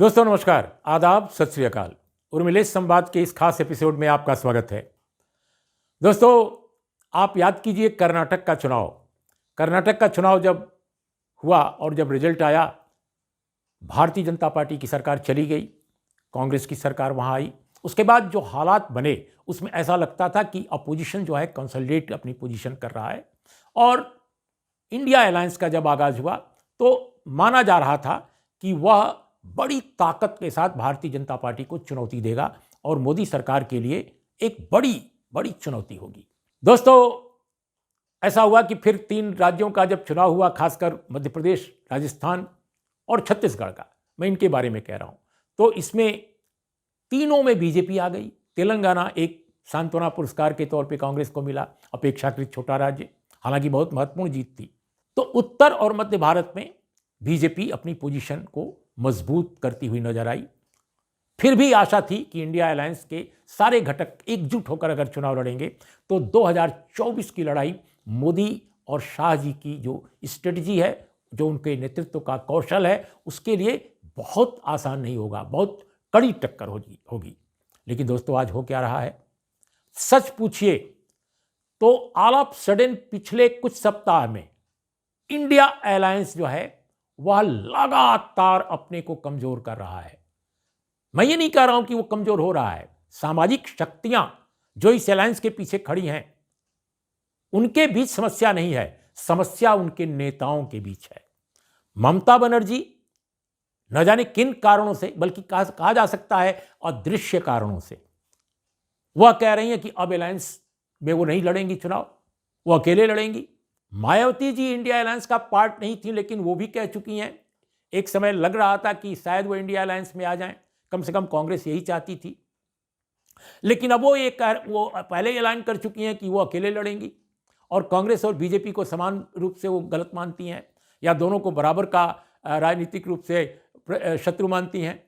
दोस्तों नमस्कार, आदाब, सत श्री अकाल। उर्मिलेश संवाद के इस खास एपिसोड में आपका स्वागत है। दोस्तों, आप याद कीजिए कर्नाटक का चुनाव। कर्नाटक का चुनाव जब हुआ और जब रिजल्ट आया, भारतीय जनता पार्टी की सरकार चली गई, कांग्रेस की सरकार वहां आई। उसके बाद जो हालात बने उसमें ऐसा लगता था कि अपोजिशन जो है कंसोलिडेट अपनी पोजीशन कर रहा है। और इंडिया अलायंस का जब आगाज हुआ तो माना जा रहा था कि वह बड़ी ताकत के साथ भारतीय जनता पार्टी को चुनौती देगा और मोदी सरकार के लिए एक बड़ी बड़ी चुनौती होगी। दोस्तों, ऐसा हुआ कि फिर 3 राज्यों का जब चुनाव हुआ, खासकर मध्य प्रदेश, राजस्थान और छत्तीसगढ़ का, मैं इनके बारे में कह रहा हूं, तो इसमें तीनों में बीजेपी आ गई। तेलंगाना एक सांत्वना पुरस्कार के तौर पे कांग्रेस को मिला, अपेक्षाकृत छोटा राज्य, हालांकि बहुत महत्वपूर्ण जीत थी। तो उत्तर और मध्य भारत में बीजेपी अपनी पोजीशन को मजबूत करती हुई नजर आई। फिर भी आशा थी कि इंडिया अलायंस के सारे घटक एकजुट होकर अगर चुनाव लड़ेंगे तो 2024 की लड़ाई मोदी और शाह जी की जो स्ट्रेटजी है, जो उनके नेतृत्व का कौशल है, उसके लिए बहुत आसान नहीं होगा, बहुत कड़ी टक्कर होगी। लेकिन दोस्तों, आज हो क्या रहा है? सच पूछिए तो ऑल ऑफ सडन पिछले कुछ सप्ताह में इंडिया अलायंस जो है वह लगातार अपने को कमजोर कर रहा है। मैं ये नहीं कह रहा हूं कि वो कमजोर हो रहा है। सामाजिक शक्तियां जो इस अलायंस के पीछे खड़ी हैं, उनके बीच समस्या नहीं है, समस्या उनके नेताओं के बीच है। ममता बनर्जी न जाने किन कारणों से, बल्कि कहा जा सकता है अदृश्य कारणों से, वह कह रही हैं कि अब अलायंस में वो नहीं लड़ेंगी चुनाव, वो अकेले लड़ेंगी। मायावती जी इंडिया अलायंस का पार्ट नहीं थी, लेकिन वो भी कह चुकी हैं। एक समय लग रहा था कि शायद वो इंडिया अलायंस में आ जाएं, कम से कम कांग्रेस यही चाहती थी। लेकिन अब वो पहले ऐलान कर चुकी हैं कि वो अकेले लड़ेंगी और कांग्रेस और बीजेपी को समान रूप से वो गलत मानती हैं या दोनों को बराबर का राजनीतिक रूप से शत्रु मानती हैं,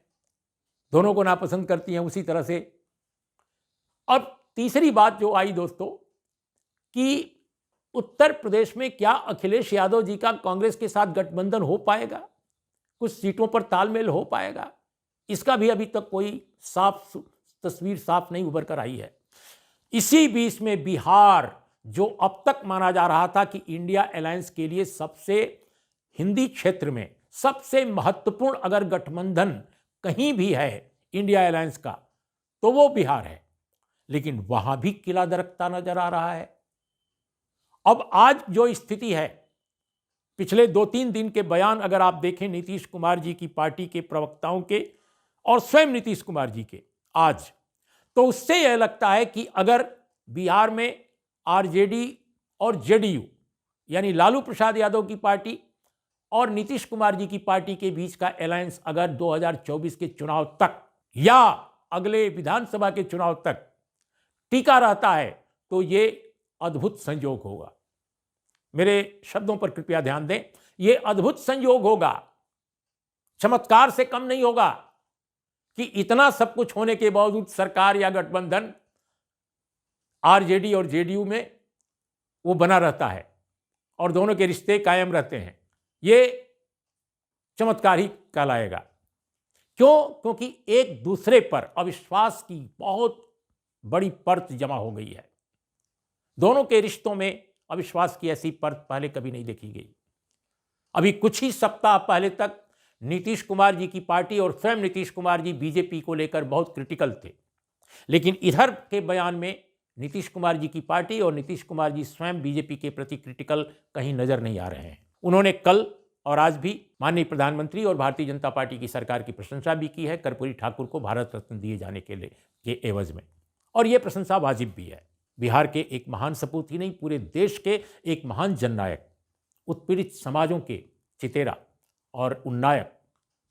दोनों को नापसंद करती हैं उसी तरह से। अब तीसरी बात जो आई दोस्तों, कि उत्तर प्रदेश में क्या अखिलेश यादव जी का कांग्रेस के साथ गठबंधन हो पाएगा, कुछ सीटों पर तालमेल हो पाएगा? इसका भी अभी तक कोई तस्वीर साफ नहीं उभर कर आई है। इसी बीच में बिहार, जो अब तक माना जा रहा था कि इंडिया अलायंस के लिए सबसे, हिंदी क्षेत्र में सबसे महत्वपूर्ण अगर गठबंधन कहीं भी है इंडिया अलायंस का, तो वो बिहार है। लेकिन वहां भी किला दरकता नजर आ रहा है। अब आज जो स्थिति है, पिछले 2-3 दिन के बयान अगर आप देखें नीतीश कुमार जी की पार्टी के प्रवक्ताओं के और स्वयं नीतीश कुमार जी के आज, तो उससे यह लगता है कि अगर बिहार में आरजेडी और जेडीयू यानी लालू प्रसाद यादव की पार्टी और नीतीश कुमार जी की पार्टी के बीच का अलायंस अगर 2024 के चुनाव तक या अगले विधानसभा के चुनाव तक टिका रहता है तो ये अद्भुत संयोग होगा। मेरे शब्दों पर कृपया ध्यान दें, यह अद्भुत संयोग होगा, चमत्कार से कम नहीं होगा कि इतना सब कुछ होने के बावजूद सरकार या गठबंधन आरजेडी और जेडीयू में वो बना रहता है और दोनों के रिश्ते कायम रहते हैं। ये चमत्कार ही कहलाएगा। क्यों? क्योंकि एक दूसरे पर अविश्वास की बहुत बड़ी परत जमा हो गई है। दोनों के रिश्तों में अविश्वास की ऐसी परत पहले कभी नहीं देखी गई। अभी कुछ ही सप्ताह पहले तक नीतीश कुमार जी की पार्टी और स्वयं नीतीश कुमार जी बीजेपी को लेकर बहुत क्रिटिकल थे, लेकिन इधर के बयान में नीतीश कुमार जी की पार्टी और नीतीश कुमार जी स्वयं बीजेपी के प्रति क्रिटिकल कहीं नजर नहीं आ रहे हैं। उन्होंने कल और आज भी माननीय प्रधानमंत्री और भारतीय जनता पार्टी की सरकार की प्रशंसा भी की है कर्पूरी ठाकुर को भारत रत्न दिए जाने के एवज में, और यह प्रशंसा वाजिब भी है। बिहार के एक महान सपूत ही नहीं, पूरे देश के एक महान जननायक, उत्पीड़ित समाजों के चितेरा और उन्नायक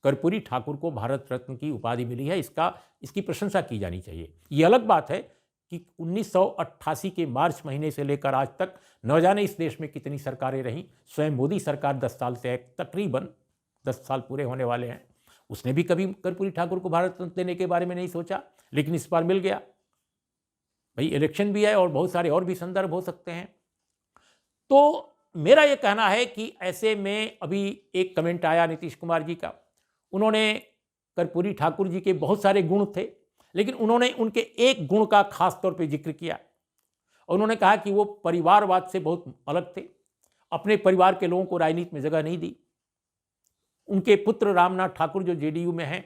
कर्पूरी ठाकुर को भारत रत्न की उपाधि मिली है। इसकी प्रशंसा की जानी चाहिए। ये अलग बात है कि 1988 के मार्च महीने से लेकर आज तक न जाने इस देश में कितनी सरकारें रहीं। स्वयं मोदी सरकार 10 साल से, तकरीबन 10 साल पूरे होने वाले हैं, उसने भी कभी कर्पूरी ठाकुर को भारत रत्न देने के बारे में नहीं सोचा, लेकिन इस बार मिल गया। भाई इलेक्शन भी है और बहुत सारे और भी संदर्भ हो सकते हैं। तो मेरा यह कहना है कि ऐसे में अभी एक कमेंट आया नीतीश कुमार जी का, उन्होंने कर्पूरी ठाकुर जी के बहुत सारे गुण थे, लेकिन उन्होंने उनके एक गुण का खास तौर पे जिक्र किया। उन्होंने कहा कि वो परिवारवाद से बहुत अलग थे, अपने परिवार के लोगों को राजनीति में जगह नहीं दी। उनके पुत्र रामनाथ ठाकुर जो जेडीयू में हैं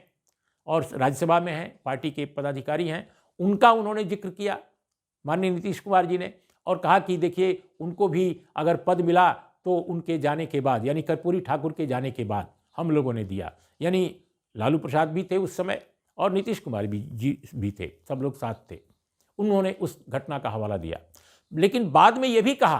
और राज्यसभा में हैं, पार्टी के पदाधिकारी हैं, उनका उन्होंने जिक्र किया माननीय नीतीश कुमार जी ने, और कहा कि देखिए उनको भी अगर पद मिला तो उनके जाने के बाद, यानी कर्पूरी ठाकुर के जाने के बाद हम लोगों ने दिया। यानी लालू प्रसाद भी थे उस समय और नीतीश कुमार भी थे, सब लोग साथ थे। उन्होंने उस घटना का हवाला दिया, लेकिन बाद में यह भी कहा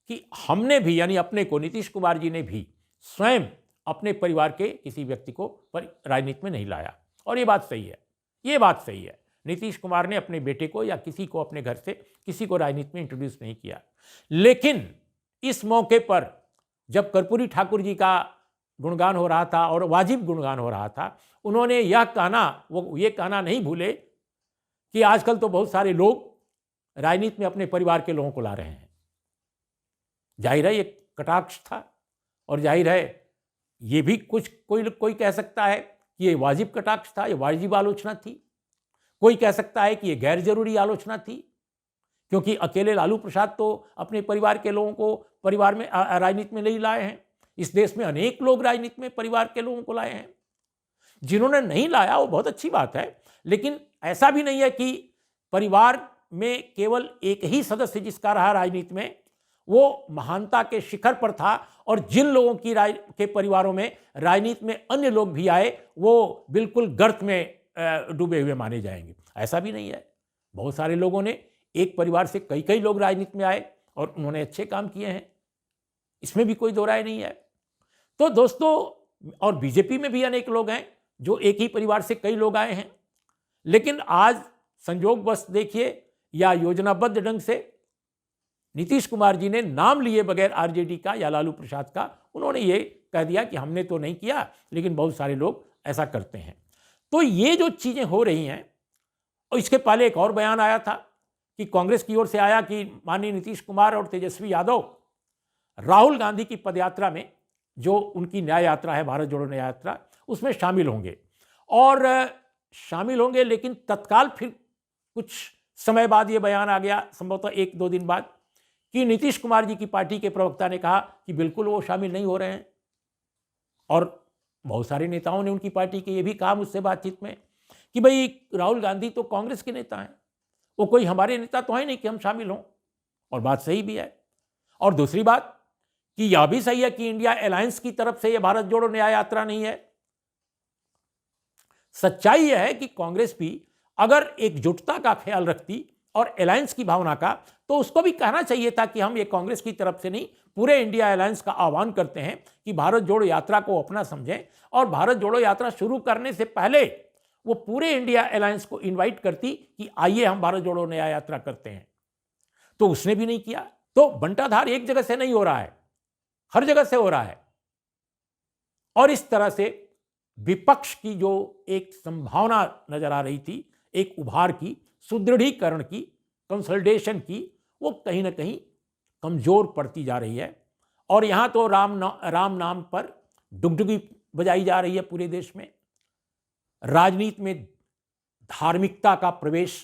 कि हमने भी, यानी अपने को, नीतीश कुमार जी ने भी स्वयं अपने परिवार के किसी व्यक्ति को राजनीति में नहीं लाया। और ये बात सही है, ये बात सही है। नीतीश कुमार ने अपने बेटे को या किसी को अपने घर से किसी को राजनीति में इंट्रोड्यूस नहीं किया। लेकिन इस मौके पर जब कर्पूरी ठाकुर जी का गुणगान हो रहा था और वाजिब गुणगान हो रहा था, उन्होंने वो ये कहना नहीं भूले कि आजकल तो बहुत सारे लोग राजनीति में अपने परिवार के लोगों को ला रहे हैं। जाहिर है ये कटाक्ष था, और जाहिर है ये भी कोई कह सकता है कि ये वाजिब कटाक्ष था, ये वाजिब आलोचना थी। कोई कह सकता है कि ये गैर जरूरी आलोचना थी, क्योंकि अकेले लालू प्रसाद तो अपने परिवार के लोगों को परिवार में राजनीति में नहीं लाए हैं। इस देश में अनेक लोग राजनीति में परिवार के लोगों को लाए हैं। जिन्होंने नहीं लाया वो बहुत अच्छी बात है, लेकिन ऐसा भी नहीं है कि परिवार में केवल एक ही सदस्य जिसका रहा राजनीति में वो महानता के शिखर पर था, और जिन लोगों के परिवारों में राजनीति में अन्य लोग भी आए वो बिल्कुल गर्त में डूबे हुए माने जाएंगे। ऐसा भी नहीं है। बहुत सारे लोगों ने, एक परिवार से कई कई लोग राजनीति में आए और उन्होंने अच्छे काम किए हैं, इसमें भी कोई दो राय नहीं है। तो दोस्तों, और बीजेपी में भी अनेक लोग हैं जो एक ही परिवार से कई लोग आए हैं, लेकिन आज संयोगवश देखिए या योजनाबद्ध ढंग से नीतीश कुमार जी ने नाम लिए बगैर आरजेडी का या लालू प्रसाद का, उन्होंने ये कह दिया कि हमने तो नहीं किया, लेकिन बहुत सारे लोग ऐसा करते हैं। तो ये जो चीज़ें हो रही हैं, और इसके पहले एक और बयान आया था कि कांग्रेस की ओर से आया कि माननीय नीतीश कुमार और तेजस्वी यादव राहुल गांधी की पदयात्रा में, जो उनकी न्याय यात्रा है, भारत जोड़ो न्याय यात्रा, उसमें शामिल होंगे। और शामिल होंगे, लेकिन तत्काल फिर कुछ समय बाद ये बयान आ गया, संभवतः 1-2 दिन बाद, कि नीतीश कुमार जी की पार्टी के प्रवक्ता ने कहा कि बिल्कुल वो शामिल नहीं हो रहे हैं। और बहुत सारे नेताओं ने उनकी पार्टी के ये भी कहा मुझसे बातचीत में कि भाई राहुल गांधी तो कांग्रेस के नेता हैं, वो कोई हमारे नेता तो है नहीं कि हम शामिल हों। और बात सही भी है। और दूसरी बात कि यह भी सही है कि इंडिया अलायंस की तरफ से यह भारत जोड़ो न्याय यात्रा नहीं है। सच्चाई यह है कि कांग्रेस भी अगर एकजुटता का ख्याल रखती और अलायंस की भावना का, तो उसको भी कहना चाहिए था कि हम ये कांग्रेस की तरफ से नहीं, पूरे इंडिया अलायंस का आह्वान करते हैं कि भारत जोड़ो यात्रा को अपना समझें, और भारत जोड़ो यात्रा शुरू करने से पहले वो पूरे इंडिया अलायंस को इनवाइट करती कि आइए हम भारत जोड़ो न्याय यात्रा करते हैं। तो उसने भी नहीं किया। तो बंटाधार एक जगह से नहीं हो रहा है, हर जगह से हो रहा है। और इस तरह से विपक्ष की जो एक संभावना नजर आ रही थी, एक उभार की, सुदृढ़ीकरण की, कंसोलिडेशन की, वो कहीं ना कहीं कमजोर पड़ती जा रही है। और यहां तो राम नाम पर डुगडुगी बजाई जा रही है पूरे देश में। राजनीति में धार्मिकता का प्रवेश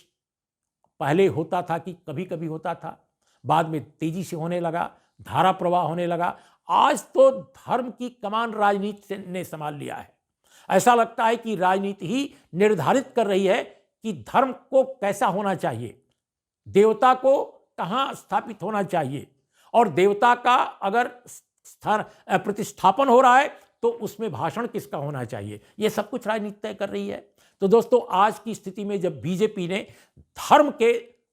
पहले होता था कि कभी कभी होता था, बाद में तेजी से होने लगा, धारा प्रवाह होने लगा। आज तो धर्म की कमान राजनीति ने संभाल लिया है। ऐसा लगता है कि राजनीति ही निर्धारित कर रही है कि धर्म को कैसा होना चाहिए, देवता को कहां स्थापित होना चाहिए, और देवता का अगर प्रतिष्ठापन हो रहा है तो उसमें भाषण किसका होना चाहिए, यह सब कुछ राजनीति तय कर रही है। तो दोस्तों, आज की स्थिति में जब बीजेपी ने धर्म के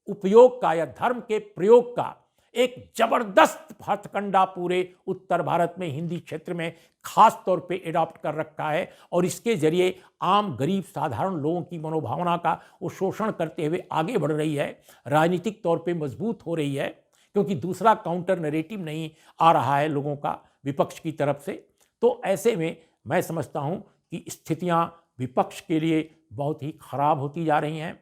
उपयोग का या धर्म के प्रयोग का एक जबरदस्त हथकंडा पूरे उत्तर भारत में, हिंदी क्षेत्र में खास तौर पे एडॉप्ट कर रखा है, और इसके जरिए आम गरीब साधारण लोगों की मनोभावना का वो शोषण करते हुए आगे बढ़ रही है, राजनीतिक तौर पे मजबूत हो रही है, क्योंकि दूसरा काउंटर नैरेटिव नहीं आ रहा है लोगों का विपक्ष की तरफ से। तो ऐसे में मैं समझता हूं कि स्थितियां विपक्ष के लिए बहुत ही खराब होती जा रही हैं,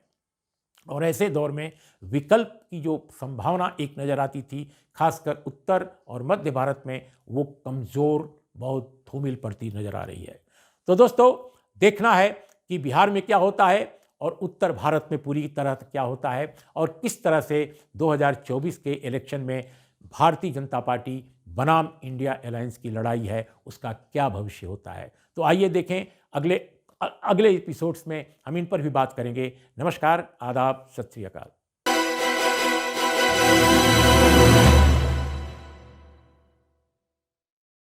और ऐसे दौर में विकल्प की जो संभावना एक नज़र आती थी, खासकर उत्तर और मध्य भारत में, वो कमज़ोर, बहुत धूमिल पड़ती नज़र आ रही है। तो दोस्तों, देखना है कि बिहार में क्या होता है और उत्तर भारत में पूरी तरह क्या होता है और किस तरह से 2024 के इलेक्शन में भारतीय जनता पार्टी बनाम इंडिया अलायंस की लड़ाई है, उसका क्या भविष्य होता है। तो आइए देखें अगले एपिसोड्स में हम इन पर भी बात करेंगे। नमस्कार, आदाब, सत श्री अकाल।